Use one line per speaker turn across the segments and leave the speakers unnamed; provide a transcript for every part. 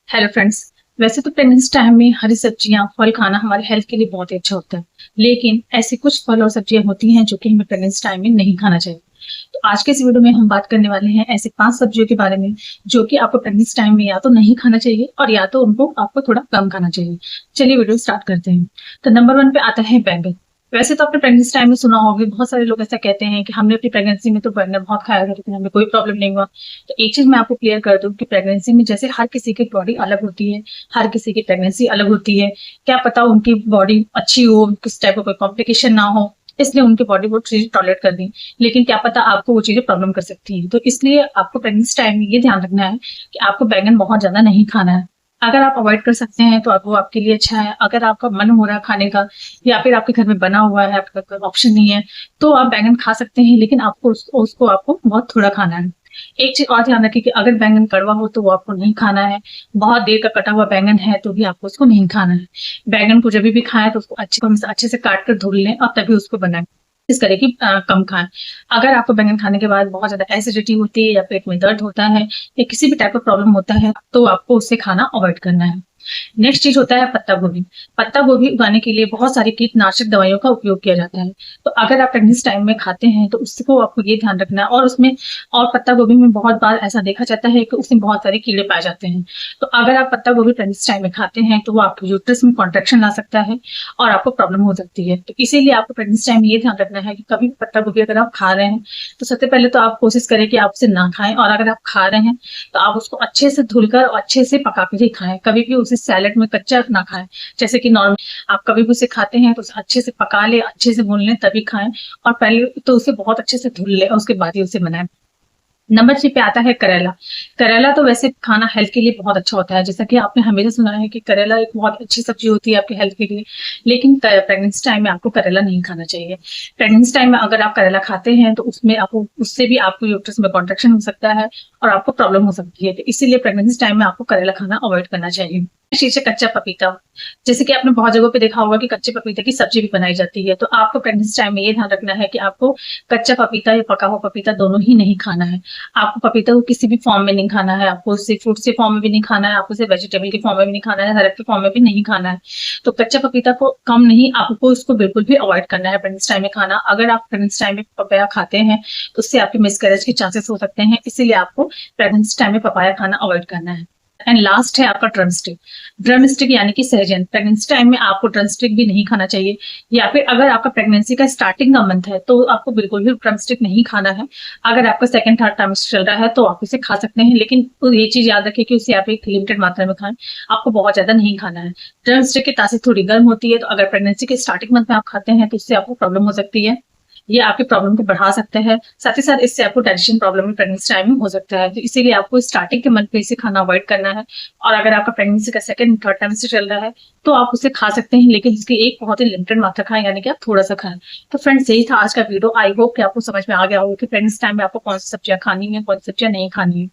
Hello friends. वैसे तो pregnancy time में हरी सब्जियां फल खाना हमारे हेल्थ के लिए बहुत ही अच्छा होता है। लेकिन ऐसी कुछ फल और सब्जियां होती हैं जो कि हमें प्रेगनेंसी टाइम में नहीं खाना चाहिए। तो आज के इस वीडियो में हम बात करने वाले हैं ऐसे 5 सब्जियों के बारे में जो कि आपको प्रेगनेंसी टाइम में या तो नहीं खाना चाहिए और या तो उनको आपको थोड़ा कम खाना चाहिए। चलिए वीडियो स्टार्ट करते हैं। तो नंबर 1 पे आता है बैंगन। वैसे तो आपने प्रेगनेंसी टाइम में सुना होगा, बहुत सारे लोग ऐसा कहते हैं कि हमने अपनी प्रेगनेंसी में तो बैंगन बहुत खाया था लेकिन हमें कोई प्रॉब्लम नहीं हुआ। तो एक चीज मैं आपको क्लियर कर दूं कि प्रेगनेंसी में जैसे हर किसी की बॉडी अलग होती है, हर किसी की प्रेगनेंसी अलग होती है। क्या पता उनकी बॉडी अच्छी हो, किस टाइप का कोई कॉम्प्लिकेशन ना हो, इसलिए उनकी बॉडी वो चीज टॉलरेट कर दी। लेकिन क्या पता आपको वो चीजें प्रॉब्लम कर सकती है, तो इसलिए आपको प्रेगनेंसी टाइम में ये ध्यान रखना है कि आपको बैंगन बहुत ज्यादा नहीं खाना है। अगर आप अवॉइड कर सकते हैं तो वो आपके लिए अच्छा है। अगर आपका मन हो रहा है खाने का या फिर आपके घर में बना हुआ है, आपका कोई ऑप्शन नहीं है, तो आप बैंगन खा सकते हैं, लेकिन आपको उसको आपको बहुत थोड़ा खाना है। एक चीज और ध्यान रखिए कि अगर बैंगन कड़वा हो तो वो आपको नहीं खाना है। बहुत देर का कटा हुआ बैंगन है तो भी आपको उसको नहीं खाना है। बैंगन को जब भी खाएं तो उसको अच्छे से काट कर धुल लें और तभी उसको बनाएं। इस तरह की कम खाएं। अगर आपको बैंगन खाने के बाद बहुत ज्यादा एसिडिटी होती है या पेट में दर्द होता है या किसी भी टाइप का प्रॉब्लम होता है तो आपको उससे खाना अवॉइड करना है। नेक्स्ट चीज होता है पत्ता गोभी। पत्ता गोभी उगाने के लिए बहुत सारी कीटनाशक दवाइयों का उपयोग किया जाता है। तो अगर आप प्रेगनेंसी टाइम में खाते हैं तो उसको आपको ये ध्यान रखना है। और उसमें और पत्ता गोभी में बहुत बार ऐसा देखा जाता है कि उसमें बहुत सारे कीड़े पाए जाते हैं। तो अगर आप पत्ता गोभी प्रेगनेंसी टाइम में खाते हैं तो वो आपके यूट्रस में कॉन्ट्रेक्शन ला सकता है और आपको प्रॉब्लम हो सकती है। तो इसीलिए आपको प्रेगनेंसी टाइम में ये ध्यान रखना है कि कभी भी पत्ता गोभी अगर आप खा रहे हैं तो सबसे पहले तो आप कोशिश करें कि आप उसे ना खाएं, और अगर आप खा रहे हैं तो आप उसको अच्छे से धुलकर और अच्छे से पका के ही खाएं। कभी भी उसे सैलेड में कच्चा ना खाएं। जैसे कि नॉर्मल आप कभी भी उसे खाते हैं तो उसे अच्छे से पका ले, अच्छे से भून लें तभी खाएं। और पहले तो उसे बहुत अच्छे से धुल ले और उसके बाद ही उसे बनाएं। नंबर 3 पे आता है करेला। करेला तो वैसे खाना हेल्थ के लिए बहुत अच्छा होता है, जैसा कि आपने हमेशा सुना है कि करेला एक बहुत अच्छी सब्जी होती है आपके हेल्थ के लिए। लेकिन प्रेगनेंसी टाइम में आपको करेला नहीं खाना चाहिए। प्रेगनेंसी टाइम में अगर आप करेला खाते हैं तो उसमें आपको उससे भी आपको यूट्रस में कॉन्ट्रेक्शन हो सकता है और आपको प्रॉब्लम हो सकती है। तो इसीलिए प्रेगनेंसी टाइम में आपको करेला खाना अवॉइड करना चाहिए। शीर्षक कच्चा पपीता। जैसे कि आपने बहुत जगहों पे देखा होगा कि कच्चे पपीते की सब्जी भी बनाई जाती है। तो आपको प्रेगनेंसी टाइम में ये ध्यान रखना है कि आपको कच्चा पपीता या पका हुआ पपीता दोनों ही नहीं खाना है। आपको पपीता को किसी भी फॉर्म में नहीं खाना है, आपको उसे फ्रूट के फॉर्म में भी नहीं खाना है, आपको उसे वेजिटेबल के फॉर्म में भी नहीं खाना है, हरे के फॉर्म में भी नहीं खाना है। तो कच्चा पपीता को कम नहीं, आपको उसको बिल्कुल भी अवॉइड करना है प्रेगनेंसी टाइम में खाना। अगर आप प्रेगनेंसी टाइम में पपाया खाते हैं तो उससे आपके मिसकैरेज के चांसेस हो सकते हैं, इसीलिए आपको प्रेगनेंसी टाइम में पपाया खाना अवॉइड करना है। एंड लास्ट है आपका ड्रम स्टिक। ड्रम स्टिक यानी कि सहजन। प्रेगनेंसी टाइम में आपको ड्रम स्टिक भी नहीं खाना चाहिए, या फिर अगर आपका प्रेगनेंसी का स्टार्टिंग का मंथ है तो आपको बिल्कुल भी ड्रम स्टिक नहीं खाना है। अगर आपका सेकंड थर्ड टाइमेस्टर चल रहा है तो आप उसे खा सकते हैं, लेकिन तो ये चीज याद रखें कि उसे आप एक लिमिटेड मात्रा में खाएं। आपको बहुत ज्यादा नहीं खाना है। ड्रम स्टिक की तासीर थोड़ी गर्म होती है, तो अगर प्रेगनेंसी के स्टार्टिंग मंथ में आप खाते हैं तो उससे आपको प्रॉब्लम हो सकती है। ये आपकी प्रॉब्लम को बढ़ा सकता है, साथ ही साथ इससे आपको डाइजेशन प्रॉब्लम भी प्रेगनेंसी टाइम में हो सकता है। तो इसीलिए आपको स्टार्टिंग के मंथ में इसे खाना अवॉइड करना है। और अगर आपका प्रेगनेंसी का सेकंड थर्ड टाइमेस्टर चल रहा है तो आप उसे खा सकते हैं, लेकिन इसकी एक बहुत ही लिमिटेड मात्रा खाएं, यानी कि आप थोड़ा सा खाएं। तो फ्रेंड्स, यही था आज का वीडियो। आई होप कि आपको समझ में आ गया होगा कि प्रेगनेंसी टाइम में आपको कौन सी सब्जियां खानी है, कौन सी सब्जियां नहीं खानी है।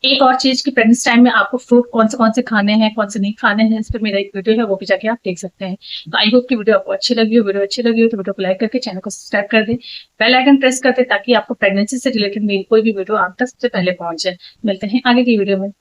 एक और चीज की प्रेगनेंसी टाइम में आपको फ्रूट कौन से खाने हैं, कौन से नहीं खाने हैं, इस पर मेरा एक वीडियो है, वो भी जाके आप देख सकते हैं। तो आई होप की वीडियो आपको अच्छी लगी हो। वीडियो अच्छी लगी हो तो वीडियो को लाइक करके चैनल को सब्सक्राइब कर दे, बेल आइकन प्रेस कर दे, ताकि आपको प्रेगनेंसी से रिलेटेड मेरी कोई भी वीडियो आप तक सबसे पहले पहुंच जाए। मिलते हैं आगे की वीडियो में।